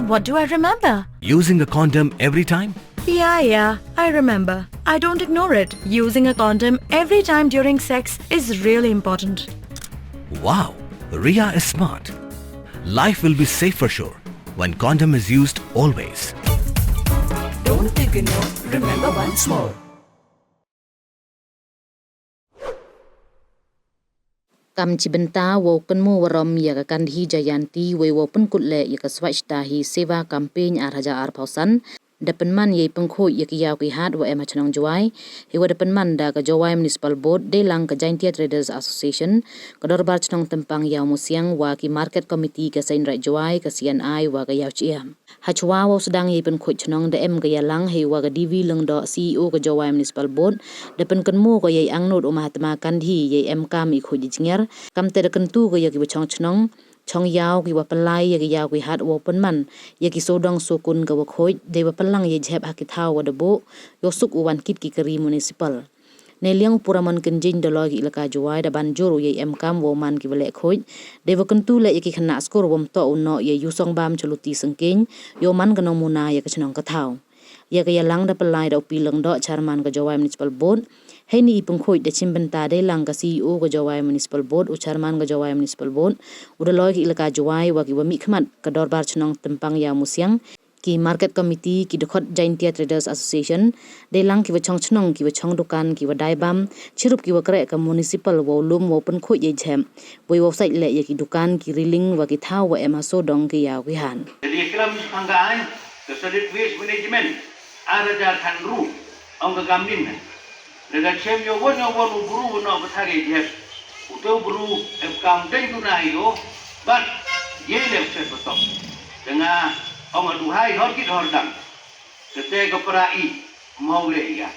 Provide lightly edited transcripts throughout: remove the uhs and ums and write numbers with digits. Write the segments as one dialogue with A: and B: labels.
A: What do I remember?
B: Using a condom every time?
A: Yeah, I remember. I don't ignore it. Using a condom every time during sex is really important.
B: Wow, Ria is smart. Life will be safe for sure when condom is used always.
C: Don't ignore, remember once more.
D: Kam cibenta wo kenmu warom ya kan hi jayanti we wo pen kutle ya ka swachta hi seva campaign arhaja arpausan depan man ye pengkho ya ki yaw ki hat wa ema chanong jawai he wa depan man da ka jawai municipal board de lang ka Jaintia Traders Association ka dorbar chanong tempang yaw musiang wa ki market committee ka sain rai jawai ka CNI wa ka yaw chia hachwa wo sedang ye pengkho chanong de em ka ya lang he wa ka DV leng do CEO ka jawai municipal board depan kenmu ka ye angnot o mahatma gandhi ye em kam i kho jingер kam te de Kyntu ka ya ki chong chanong chong yaw ki wa palai ya ki yaw ki hat wo pen man ya ki sodong sokun ka wa khoi de wa palang ye jhep ha ki thaw wa debo yo suk wan kit ki kari municipal ne liang puraman kenjin Dolloi ki ilaka juai da ban juru ye em kam wo man ki wale khoi de wa Kyntu le ya ki khynnah skur wom to no ye yusong baam luti syngkieñ yo man ka nong muna ya ka chnong ka thaw ya ka ya lang da palai da pi leng do chairman ka jawai municipal board hei ni pengkhoi de chimbenta de lang ka CEO ka jawai municipal board u chairman ka jawai municipal board u Dolloi ki ilaka jawai wa ki wa mi khmat ka dorbar chnong tempang ya musiang ki market committee ki dekhot Jaintia Traders Association de lang ki wa chong chnong ki wa chong dukan ki wa dai bam chirup ki wa kre ka municipal wo lum wo pen khoi ye jhem boi wo sai le ye ki dukan ki riling wa ki thaw wa ema so dong ki ya ki han
E: jadi kelam panggaan ke solid waste management araja thanru ong ka gamnin dengan chem yo won buru no bathage je uto buru accounting tu na yo but ye le se betok dengan ong aduhai hor kit hor dang kete ko prai mau le ya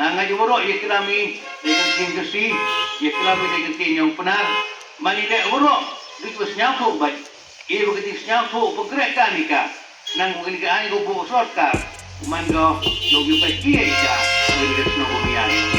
E: nganga jo ro ye kelami dengan industri ye kelami dengan tinyong penar mani le ro dit was nyang ko bai e wo kiti nyang ko pogrek kanika nang ko ni ka ani ko bo sorkar man go yo yu pa ki ya ko ni no ko ya